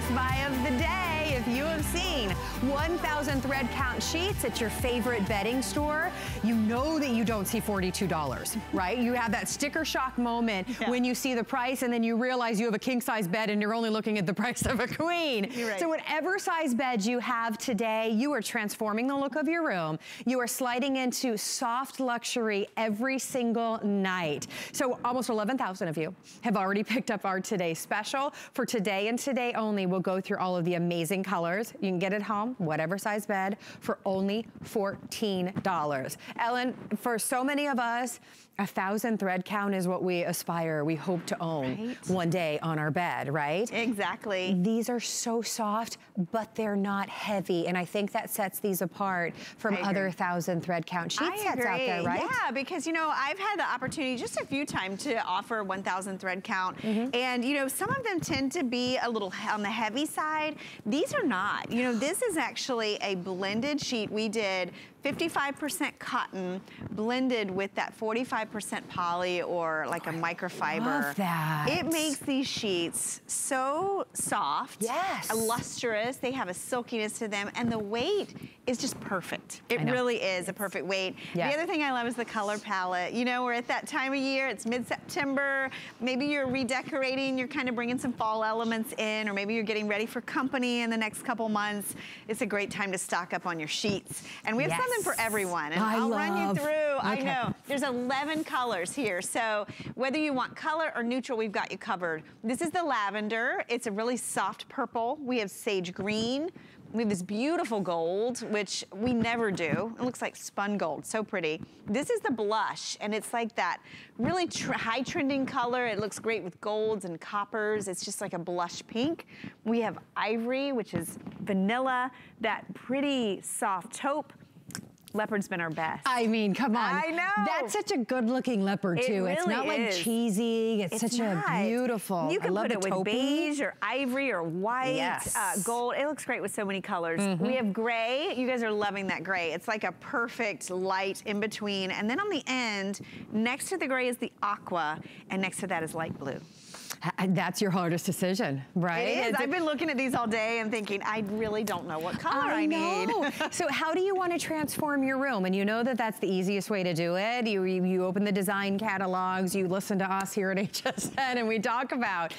best buy of the day. If you have seen 1,000 thread count sheets at your favorite bedding store, you know that you don't see $42, right? You have that sticker shock moment when you see the price and then you realize you have a king size bed and you're only looking at the price of a queen. Right. So whatever size bed you have today, you are transforming the look of your room. You are sliding into soft luxury every single night. So almost 11,000 of you have already picked up our Today Special. For today and today only, we'll go through all of the amazing colors. You can get it home, whatever size bed, for only $14. Ellen, for so many of us, 1,000 thread count is what we aspire, we hope to own one day on our bed, right? Exactly. These are so soft, but they're not heavy. And I think that sets these apart from other 1,000 thread count sheet sets out there, right? Yeah, because, you know, I've had the opportunity just a few times to offer 1,000 thread count. And, you know, some of them tend to be a little on the heavy side. These are not. You know, this is actually a blended sheet. We did 55% cotton blended with that 45% poly or like a microfiber. Love that. It makes these sheets so soft, lustrous. They have a silkiness to them, and the weight is just perfect. It really is a perfect weight. The other thing I love is the color palette. You know, we're at that time of year. It's mid-September. Maybe you're redecorating. You're kind of bringing some fall elements in, or maybe you're getting ready for company in the next couple months. It's a great time to stock up on your sheets. And we have something for everyone. And I'll run you through. I know. There's 11 colors here. So whether you want color or neutral, we've got you covered. This is the lavender. It's a really soft purple. We have sage green. We have this beautiful gold, which we never do. It looks like spun gold, so pretty. This is the blush, and it's like that really high trending color. It looks great with golds and coppers. It's just like a blush pink. We have ivory, which is vanilla, that pretty soft taupe. Leopard's been our best. I mean, come on. I know. That's such a good looking leopard too. It It's not like cheesy. It's such a beautiful. You can put it with beige or ivory or white, gold. It looks great with so many colors. We have gray. You guys are loving that gray. It's like a perfect light in between. And then on the end, next to the gray is the aqua, and next to that is light blue. That's your hardest decision, right? It is. I've been looking at these all day and thinking, I really don't know what color I need. So how do you want to transform your room? And you know that that's the easiest way to do it. You open the design catalogs, you listen to us here at HSN, and we talk about,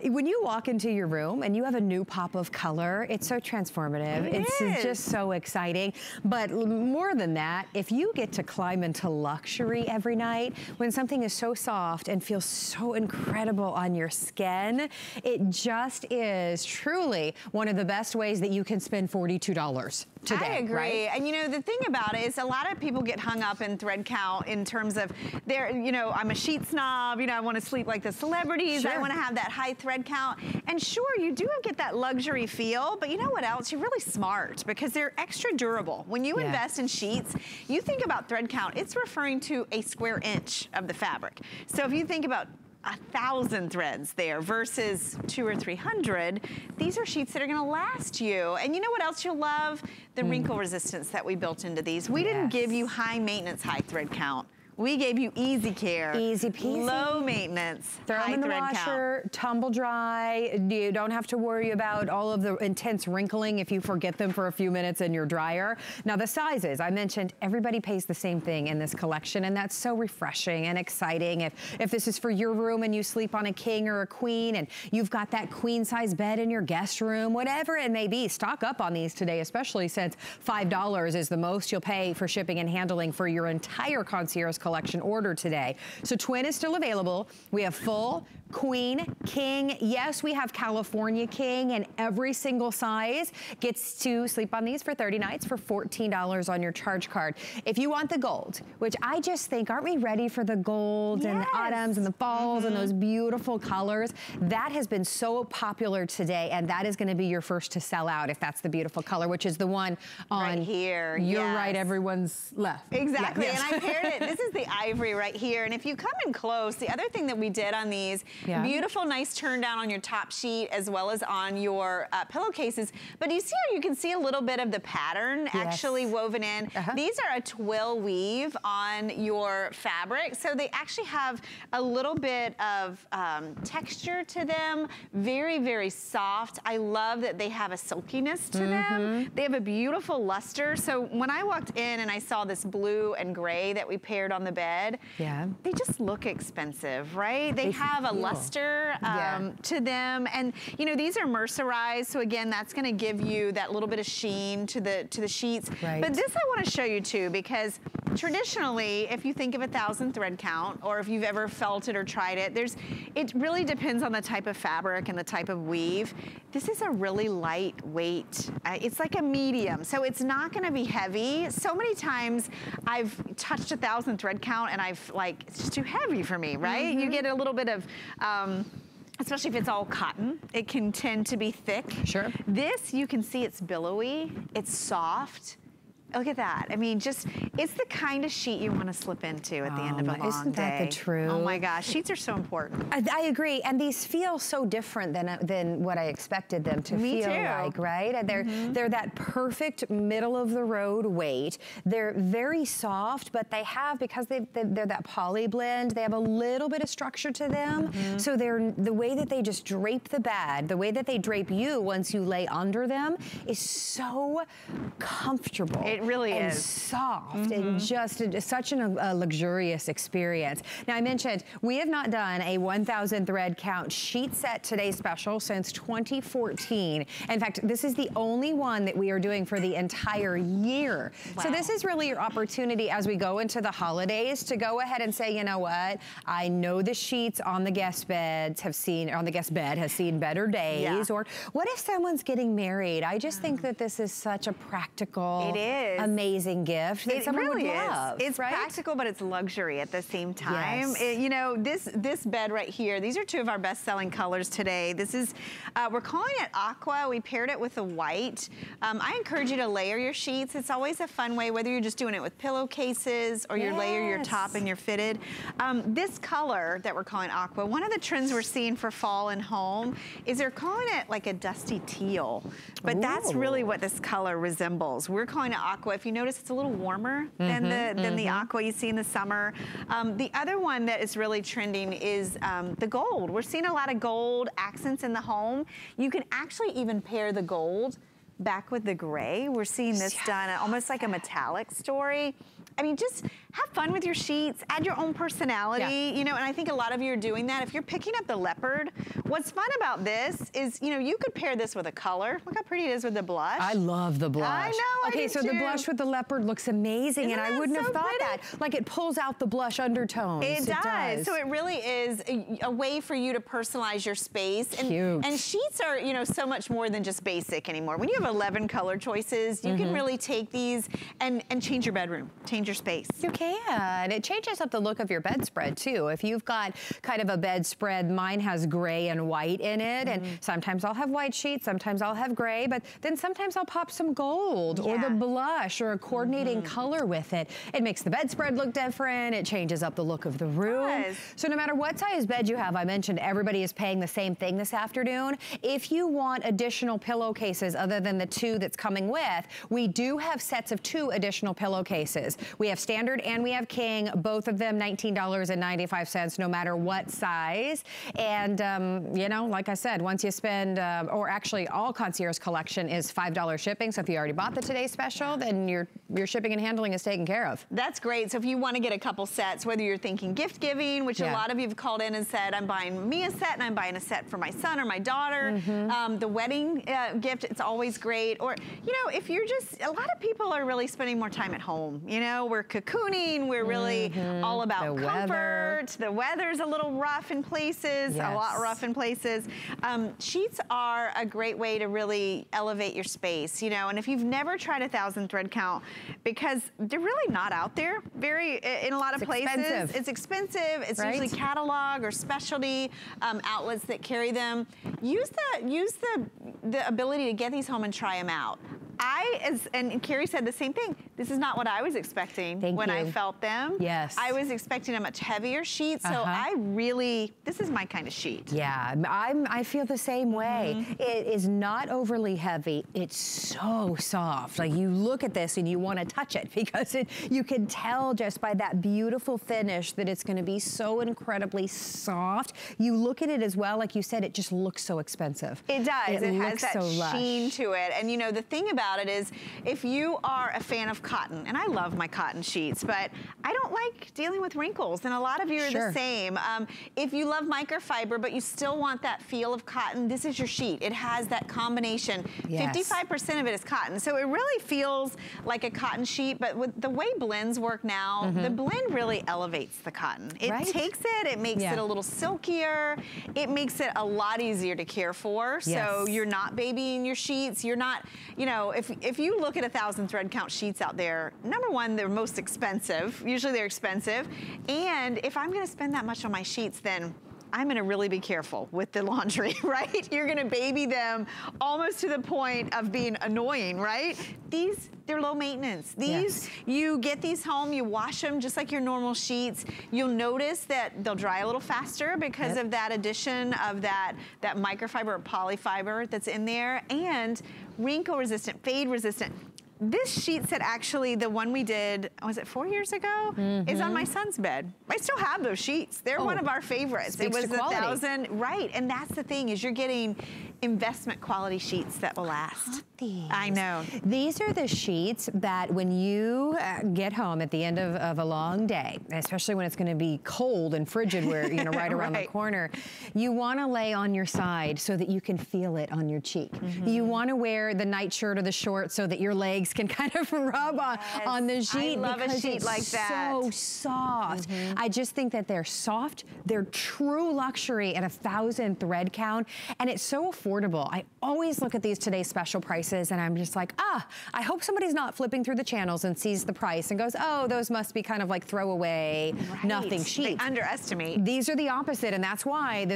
when you walk into your room and you have a new pop of color, it's so transformative. It's just so exciting. But more than that, if you get to climb into luxury every night, when something is so soft and feels so incredible on your skin, it just is truly one of the best ways that you can spend $42 today. I agree. Right? And you know, the thing about it is a lot of people get hung up in thread count in terms of their, you know, I'm a sheet snob, you know, I want to sleep like the celebrities, I want to have that high thread count. And sure, you do get that luxury feel, but you know what else? You're really smart because they're extra durable. When you invest in sheets, you think about thread count, it's referring to a square inch of the fabric. So if you think about 1,000 threads there versus 200 or 300, these are sheets that are gonna last you. And you know what else you'll love? The wrinkle resistance that we built into these. We didn't give you high maintenance, high thread count. We gave you easy care. Easy peasy. Low maintenance. Throw them in the washer, tumble dry. You don't have to worry about all of the intense wrinkling if you forget them for a few minutes in your dryer. Now the sizes, I mentioned everybody pays the same thing in this collection, and that's so refreshing and exciting. If this is for your room and you sleep on a king or a queen and you've got that queen size bed in your guest room, whatever it may be, stock up on these today, especially since $5 is the most you'll pay for shipping and handling for your entire Concierge collection order today. So twin is still available. We have full, queen, king. Yes, we have California king, and every single size gets to sleep on these for 30 nights for $14 on your charge card. If you want the gold, which I just think, aren't we ready for the gold and the autumns and the falls and those beautiful colors? That has been so popular today, and that is going to be your first to sell out if that's the beautiful color, which is the one on right here. You're right, everyone's left. Exactly, and I paired it. This is the ivory right here, and if you come in close, the other thing that we did on these Yeah. Beautiful, nice turn down on your top sheet as well as on your pillowcases. But you see how you can see a little bit of the pattern actually woven in? These are a twill weave on your fabric, so they actually have a little bit of texture to them. Very, very soft. I love that they have a silkiness to them. They have a beautiful luster. So when I walked in and I saw this blue and gray that we paired on the bed, they just look expensive, right? They have a luster to them, and you know, these are mercerized, so again, that's going to give you that little bit of sheen to the sheets. But this I want to show you too, because traditionally, if you think of 1,000 thread count, or if you've ever felt it or tried it, it really depends on the type of fabric and the type of weave. This is a really lightweight. It's like a medium, so it's not going to be heavy. So many times I've touched 1,000 thread count and I've like, it's just too heavy for me, right? You get a little bit of, especially if it's all cotton, it can tend to be thick. Sure. This, you can see it's billowy, it's soft. Look at that. I mean, just, it's the kind of sheet you want to slip into at the end of a long day. Isn't that the truth? Oh my gosh, sheets are so important. I agree, and these feel so different than what I expected them to feel like, right? And they're that perfect middle of the road weight. They're very soft, but they have, because they're that poly blend, they have a little bit of structure to them. So they're, the way that they just drape the bed, the way that they drape you once you lay under them is so comfortable. It really and is. Soft and just such a luxurious experience. Now, I mentioned we have not done a 1,000 thread count sheet set today special since 2014. In fact, this is the only one that we are doing for the entire year. So this is really your opportunity as we go into the holidays to go ahead and say, you know what, I know the sheets on the guest beds have seen, on the guest bed has seen better days. Or what if someone's getting married? I just think that this is such a practical, amazing gift that someone would love. It's practical, but it's luxury at the same time. You know, this bed right here, these are two of our best-selling colors today. This is, we're calling it aqua. We paired it with the white. I encourage you to layer your sheets. It's always a fun way, whether you're just doing it with pillowcases or you layer your top and you're fitted. This color that we're calling aqua, one of the trends we're seeing for fall and home is they're calling it like a dusty teal, but that's really what this color resembles. We're calling it aqua. If you notice, it's a little warmer than the aqua you see in the summer. The other one that is really trending is the gold. We're seeing a lot of gold accents in the home. You can actually even pair the gold back with the gray. We're seeing this done almost like a metallic story. I mean, just have fun with your sheets, add your own personality, you know, and I think a lot of you are doing that. If you're picking up the leopard, what's fun about this is, you know, you could pair this with a color. Look how pretty it is with the blush. I love the blush. I know, okay, so the blush with the leopard looks amazing, and I wouldn't have thought that. Like, it pulls out the blush undertones. It does. So it really is a way for you to personalize your space. And, and sheets are, you know, so much more than just basic anymore. When you have 11 color choices, you can really take these and change your bedroom, change your space. You can. It changes up the look of your bedspread too. If you've got kind of a bedspread, mine has gray and white in it, and sometimes I'll have white sheets, sometimes I'll have gray, but then sometimes I'll pop some gold or the blush or a coordinating color with it. It makes the bedspread look different. It changes up the look of the room. So no matter what size bed you have, I mentioned everybody is paying the same thing this afternoon. If you want additional pillowcases other than the 2 that's coming with, we do have sets of 2 additional pillowcases. We have standard and we have king, both of them $19.95 no matter what size. And you know, like I said, once you spend, or actually all Concierge collection is $5 shipping. So if you already bought the Today Special, then your shipping and handling is taken care of. That's great. So if you want to get a couple sets, whether you're thinking gift giving, which a lot of you have called in and said, I'm buying me a set and I'm buying a set for my son or my daughter. The wedding gift, it's always great. Or, you know, if you're just, a lot of people are really spending more time at home. You know, we're cocooning, we're really all about comfort. The weather's a little rough in places, a lot rough in places. Sheets are a great way to really elevate your space, you know, and if you've never tried 1,000 thread count, because they're really not out there in a lot of places. It's expensive. It's usually catalog or specialty outlets that carry them. Use the ability to get these home and try them out. and Carrie said the same thing. This is not what I was expecting when I felt them. Yes. I was expecting a much heavier sheet, so this is my kind of sheet. Yeah, I feel the same way. It is not overly heavy. It's so soft. Like, you look at this and you want to touch it because you can tell just by that beautiful finish that it's going to be so incredibly soft. You look at it as well, like you said, it just looks so expensive. It does. It has that so sheen to it. And you know, the thing about it is, if you are a fan of cotton, and I love my cotton sheets, but I don't like dealing with wrinkles, and a lot of you are the same. If you love microfiber, but you still want that feel of cotton, this is your sheet. It has that combination. 55% of it is cotton, so it really feels like a cotton sheet, but with the way blends work now, the blend really elevates the cotton. It takes it, it makes it a little silkier, it makes it a lot easier to care for, so you're not babying your sheets, you're not, you know, if you look at 1,000 thread count sheets out there, number one, they're most expensive. Usually they're expensive. And if I'm gonna spend that much on my sheets, then I'm gonna really be careful with the laundry, right? You're gonna baby them almost to the point of being annoying, right? They're low maintenance. You get these home, you wash them just like your normal sheets. You'll notice that they'll dry a little faster because of that addition of that microfiber or polyfiber that's in there, and wrinkle resistant, fade resistant. This sheet set, actually, the one we did, was it 4 years ago? Is on my son's bed. I still have those sheets. They're one of our favorites. It was 1,000, right? And that's the thing, is you're getting investment quality sheets that will last. I know. These are the sheets that when you get home at the end of a long day, especially when it's going to be cold and frigid, where, you know, right around the corner, you want to lay on your side so that you can feel it on your cheek. You want to wear the nightshirt or the shorts so that your legs can kind of rub on the sheet. I love a sheet like that. So soft. I just think that they're soft. They're true luxury at 1,000 thread count, and it's so affordable. I always look at these today's special prices and I'm just like, I hope somebody's not flipping through the channels and sees the price and goes, oh, those must be kind of like throwaway, nothing sheets. They underestimate. These are the opposite, and that's why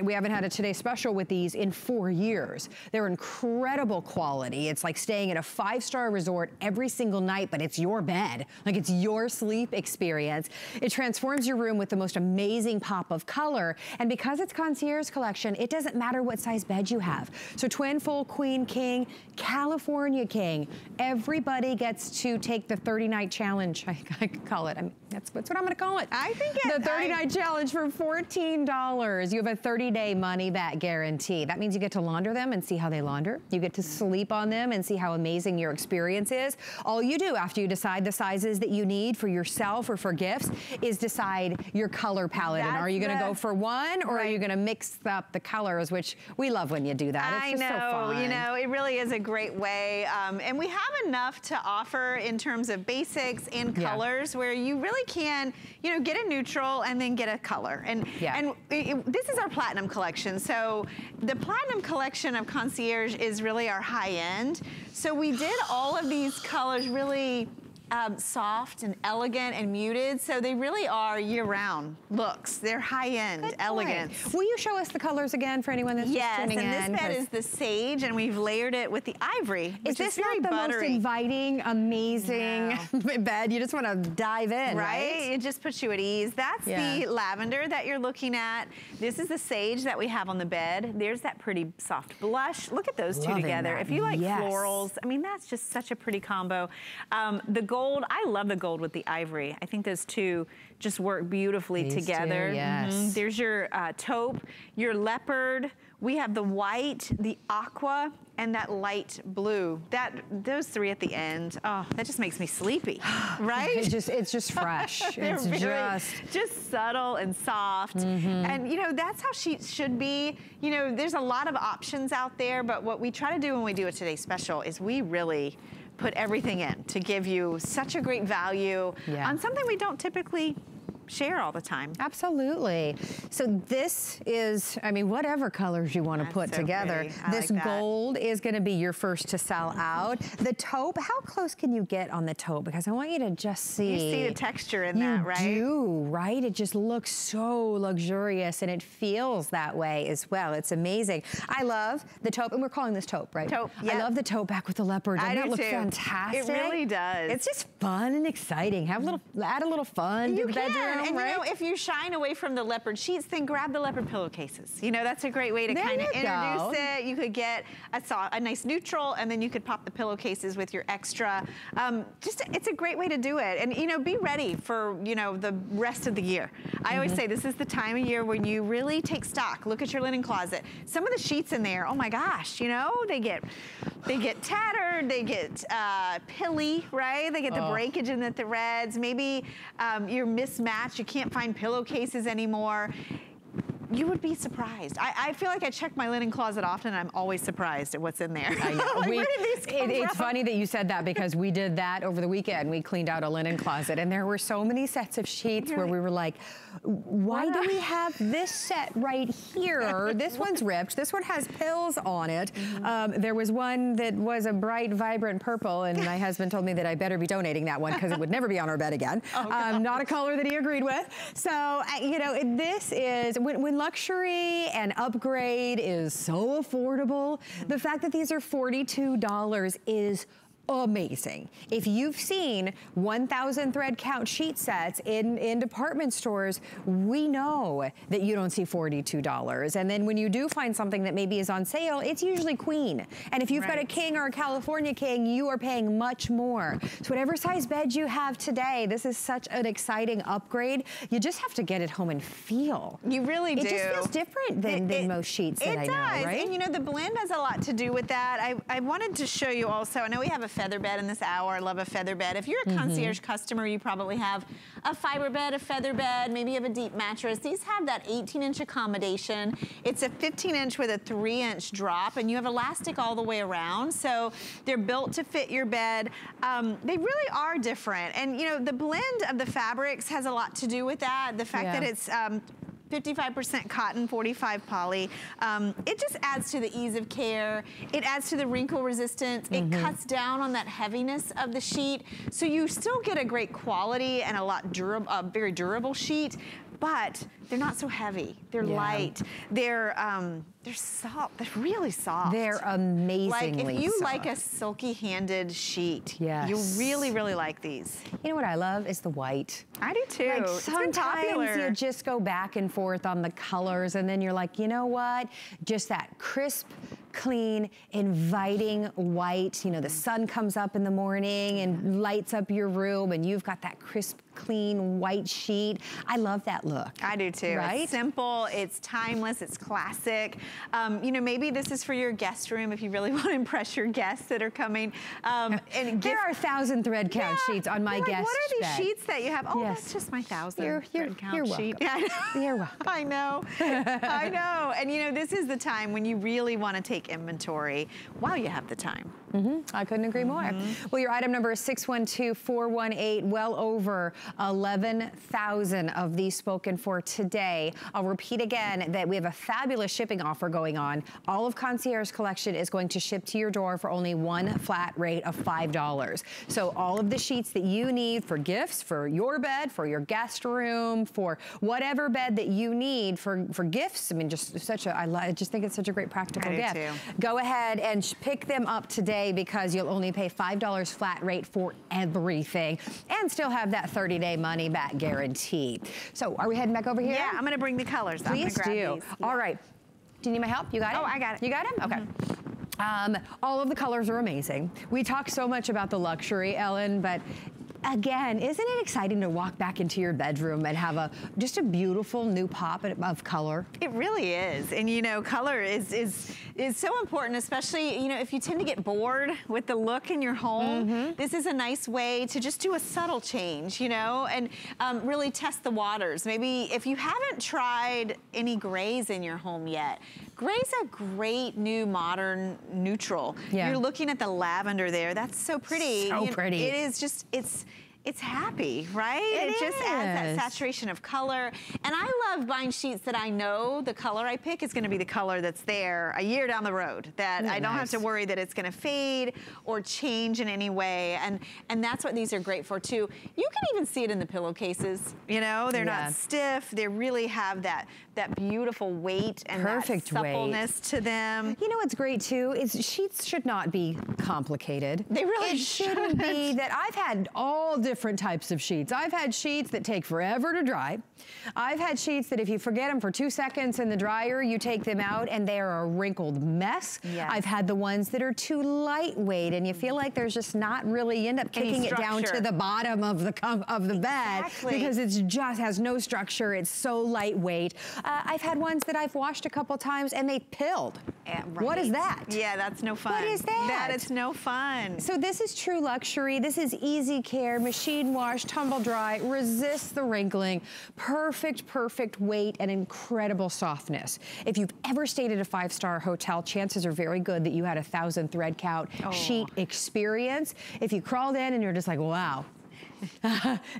we haven't had a Today Special with these in 4 years. They're incredible quality. It's like staying at a 5-star resort every single night, but it's your bed. Like, it's your sleep experience. It transforms your room with the most amazing pop of color, and because it's Concierge collection, it doesn't matter what size bed you have. So twin, full, queen, king, California king. Everybody gets to take the 30-night challenge. I call it. That's what I'm going to call it. I think the 30-night challenge for $14. You have a 30-day money-back guarantee. That means you get to launder them and see how they launder. You get to sleep on them and see how amazing your experience is. All you do after you decide the sizes that you need for yourself or for gifts is decide your color palette. And are you going to go for one, or are you going to mix up the colors, which we love when you do that. It's just so fun. You know, it really is a great way. And we have enough to offer in terms of basics and colors where you really can, you know, get a neutral and then get a color. And this is our platinum collection. So the platinum collection of Concierge is really our high end. So we did all of these colors really soft and elegant and muted, so they really are year-round looks. They're high-end, elegant. Will you show us the colors again for anyone that's just tuning in? Yes, and this bed is the sage, and we've layered it with the ivory. Is this not the most inviting, amazing bed? You just want to dive in, right? It just puts you at ease. That's the lavender that you're looking at. This is the sage that we have on the bed. There's that pretty soft blush. Look at those two together. If you like florals, I mean, that's just such a pretty combo. The gold, I love the gold with the ivory. I think those two just work beautifully together. There's your taupe, your leopard. We have the white, the aqua, and that light blue. Those three at the end, oh, that just makes me sleepy, right? It's just fresh. It's just subtle and soft. And you know, that's how sheets should be. You know, there's a lot of options out there, but what we try to do when we do a Today Special is we really put everything in to give you such a great value on something we don't typically share all the time. Absolutely. So this is, I mean, whatever colors you want to put together. This gold is going to be your first to sell out. The taupe, how close can you get on the taupe? Because I want you to just see. You see the texture in that, right? You do, right? It just looks so luxurious, and it feels that way as well. It's amazing. I love the taupe, and we're calling this taupe, right? Taupe, yeah. I love the taupe back with the leopard. Doesn't that look fantastic? It really does. It's just fun and exciting. Have a little, add a little fun to the bedroom. And right? you know, if you're shying away from the leopard sheets, then grab the leopard pillowcases. You know, that's a great way to kind of introduce it. You could get a nice neutral, and then you could pop the pillowcases with your extra. It's a great way to do it. And, you know, be ready for, you know, the rest of the year. I always say this is the time of year when you really take stock. Look at your linen closet. Some of the sheets in there, oh my gosh, you know, they get tattered, they get pilly, right? They get the breakage in the threads. Maybe you're mismatched. You can't find pillowcases anymore. You would be surprised. I feel like I check my linen closet often, and I'm always surprised at what's in there. I know. Like, where did these come from? It's funny that you said that, because we did that over the weekend. We cleaned out a linen closet, and there were so many sets of sheets where we were like, why do we have this set right here? This one's ripped. This one has pills on it. There was one that was a bright, vibrant purple, and my husband told me that I better be donating that one because it would never be on our bed again. Not a color that he agreed with. So, you know, this is, when luxury and upgrade is so affordable, the fact that these are $42 is amazing. If you've seen 1,000 thread count sheet sets in department stores, we know that you don't see $42. And then when you do find something that maybe is on sale, it's usually queen. And if you've got a king or a California king, you are paying much more. So whatever size bed you have today, this is such an exciting upgrade. You just have to get it home and feel. You really do. It just feels different than most sheets that I know, right? And you know, the blend has a lot to do with that. I wanted to show you also, I know we have a feather bed in this hour. I love a feather bed. If you're a concierge customer, you probably have a fiber bed, a feather bed, maybe you have a deep mattress. These have that 18-inch accommodation. It's a 15-inch with a 3-inch drop, and you have elastic all the way around. So they're built to fit your bed. They really are different. And you know, the blend of the fabrics has a lot to do with that. The fact that it's 55% cotton, 45 poly. It just adds to the ease of care. It adds to the wrinkle resistance. It cuts down on that heaviness of the sheet. So you still get a great quality and a lot very durable sheet, but they're not so heavy. They're light. They're soft. They're really soft. They're amazingly soft. Like if you like a silky-handed sheet, you really, really like these. You know what I love is the white. I do too. Like sometimes you just go back and forth on the colors, and then you're like, you know what? Just that crisp, clean, inviting white. You know, the sun comes up in the morning and lights up your room, and you've got that crisp, clean white sheet. I love that look. I do too. Right? It's simple, it's timeless, it's classic. You know, maybe this is for your guest room if you really want to impress your guests that are coming. And there are 1,000 thread count sheets on my guest What are these bed. sheets that you have? Oh, that's just my 1,000 thread count sheet. You're welcome. I know. I know. And you know, this is the time when you really want to take inventory while you have the time. I couldn't agree more. Well, your item number is 612418. Well over 11,000 of these spoken for today. I'll repeat again that we have a fabulous shipping offer going on. All of Concierge collection is going to ship to your door for only one flat rate of $5. So all of the sheets that you need for gifts, for your bed, for your guest room, for whatever bed that you need for gifts. I mean, just such a, I just think it's such a great practical gift. Go ahead and pick them up today, because you'll only pay $5 flat rate for everything and still have that 30-day money-back guarantee. So are we heading back over here? Yeah, I'm going to bring the colors. Please do. All right. Do you need my help? You got it? Oh, I got it. You got it? Okay. All of the colors are amazing. We talk so much about the luxury, Ellen, but again, isn't it exciting to walk back into your bedroom and have just a beautiful new pop of color? It really is. And you know, color is so important, especially, you know, if you tend to get bored with the look in your home, this is a nice way to just do a subtle change, you know, and really test the waters. Maybe if you haven't tried any grays in your home yet, gray's a great new modern neutral. You're looking at the lavender there. That's so pretty. So pretty. It is just, it's happy, right? It just adds that saturation of color. And I love buying sheets that I know the color I pick is gonna be the color that's there a year down the road, that I don't have to worry that it's gonna fade or change in any way. And that's what these are great for too. You can even see it in the pillowcases, you know? They're not stiff, they really have that beautiful weight and that suppleness to them. You know what's great too is sheets should not be complicated. They really shouldn't be that. I've had all different types of sheets. I've had sheets that take forever to dry. I've had sheets that if you forget them for 2 seconds in the dryer, you take them out and they are a wrinkled mess. I've had the ones that are too lightweight and you feel like there's just not really, you end up kicking it down to the bottom of the bed because it's just has no structure. It's so lightweight. I've had ones that I've washed a couple times and they pilled. What is that? Yeah, that's no fun. What is that? That is no fun. So this is true luxury. This is easy care, machine wash, tumble dry, resist the wrinkling, perfect, perfect weight and incredible softness. If you've ever stayed at a 5-star hotel, chances are very good that you had a 1,000 thread count sheet experience. If you crawled in and you're just like, wow,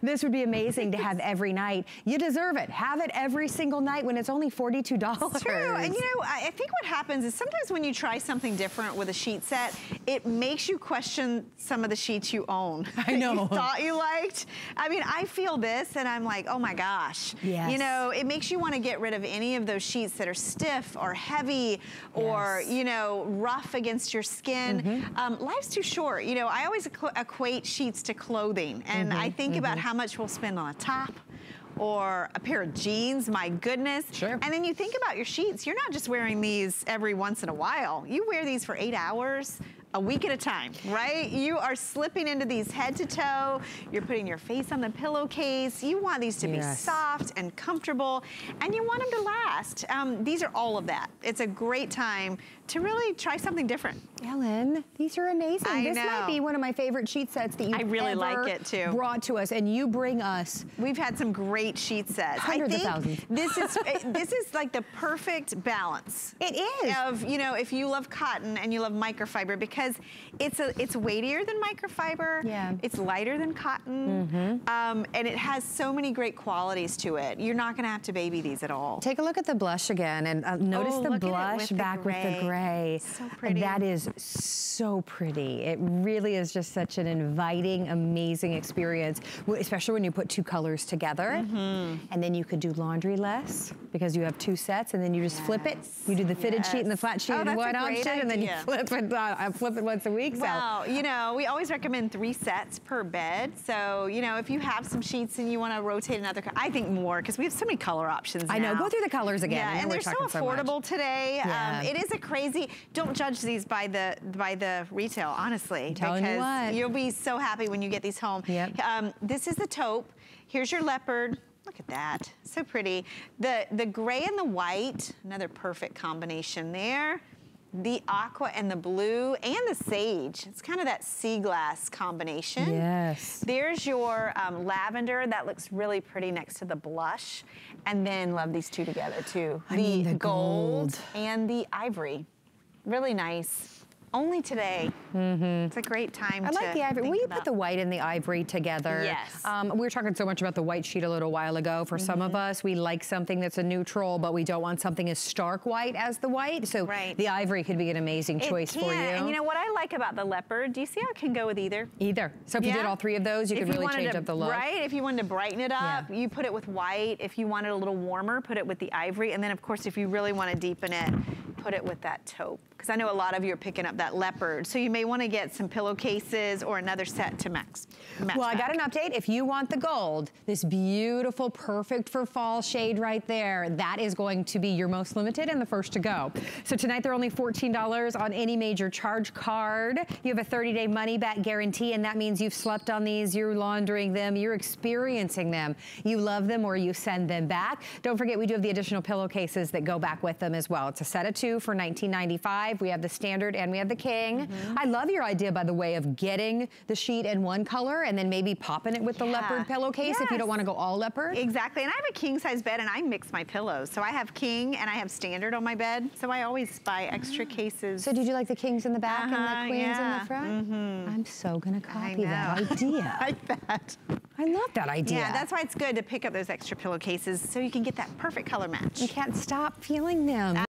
this would be amazing to have every night. You deserve it. Have it every single night when it's only $42. It's true. And you know, I think what happens is sometimes when you try something different with a sheet set, it makes you question some of the sheets you own. I know. You thought you liked. I mean, I feel this and I'm like, oh my gosh. You know, it makes you want to get rid of any of those sheets that are stiff or heavy or, you know, rough against your skin. Life's too short. You know, I always equate sheets to clothing. And I think about how much we'll spend on a top or a pair of jeans, my goodness. And then you think about your sheets. You're not just wearing these every once in a while. You wear these for 8 hours, a week at a time, right? You are slipping into these head to toe. You're putting your face on the pillowcase. You want these to be soft and comfortable, and you want them to last. These are all of that. It's a great time to really try something different. Ellen, these are amazing. This might be one of my favorite sheet sets that you've ever brought to us, and you bring us. We've had some great sheet sets. Hundreds of thousands. This is like the perfect balance. It is. Of, you know, if you love cotton and you love microfiber, because it's weightier than microfiber. It's lighter than cotton. And it has so many great qualities to it. You're not gonna have to baby these at all. Take a look at the blush again and notice the blush back with the gray. So pretty. That is so pretty. It really is just such an inviting, amazing experience, especially when you put 2 colors together. And then you could do laundry less because you have 2 sets and then you just flip it. You do the fitted sheet and the flat sheet in one option and then you flip it once a week. Well, you know, we always recommend 3 sets per bed. So, you know, if you have some sheets and you want to rotate another, I think more because we have so many color options now. I know, go through the colors again. Yeah, and they're so affordable today. It is a crazy, don't judge these by the retail, honestly. Because you'll be so happy when you get these home. This is the taupe. Here's your leopard. Look at that, so pretty. The gray and the white, another perfect combination there. The aqua and the blue and the sage. It's kind of that sea glass combination. There's your lavender. That looks really pretty next to the blush. And then love these 2 together too. The gold and the ivory. Really nice. Only today. It's a great time. I like the ivory. Will you put the white and the ivory together? We were talking so much about the white sheet a little while ago. For some of us, we like something that's a neutral, but we don't want something as stark white as the white. So the ivory could be an amazing choice for you. And you know what I like about the leopard? Do you see how it can go with either? So if you did all 3 of those, you could really change up the look. Right, if you wanted to brighten it up, you put it with white. If you wanted a little warmer, put it with the ivory. And then of course, if you really want to deepen it, put it with that taupe. Because I know a lot of you are picking up that leopard. So you may want to get some pillowcases or another set to match. Well, I got an update. If you want the gold, this beautiful, perfect for fall shade right there, that is going to be your most limited and the first to go. So tonight they're only $14 on any major charge card. You have a 30-day money-back guarantee, and that means you've slept on these, you're laundering them, you're experiencing them. You love them or you send them back. Don't forget, we do have the additional pillowcases that go back with them as well. It's a set of 2 two for $19.95. We have the standard and we have the king. I love your idea, by the way, of getting the sheet in one color and then maybe popping it with the leopard pillowcase if you don't want to go all leopard. Exactly, and I have a king size bed and I mix my pillows. So I have king and I have standard on my bed. So I always buy extra cases. So did you like the kings in the back and the queens in the front? I'm so gonna copy that idea. I bet. I love that idea. Yeah, that's why it's good to pick up those extra pillowcases so you can get that perfect color match. You can't stop feeling them.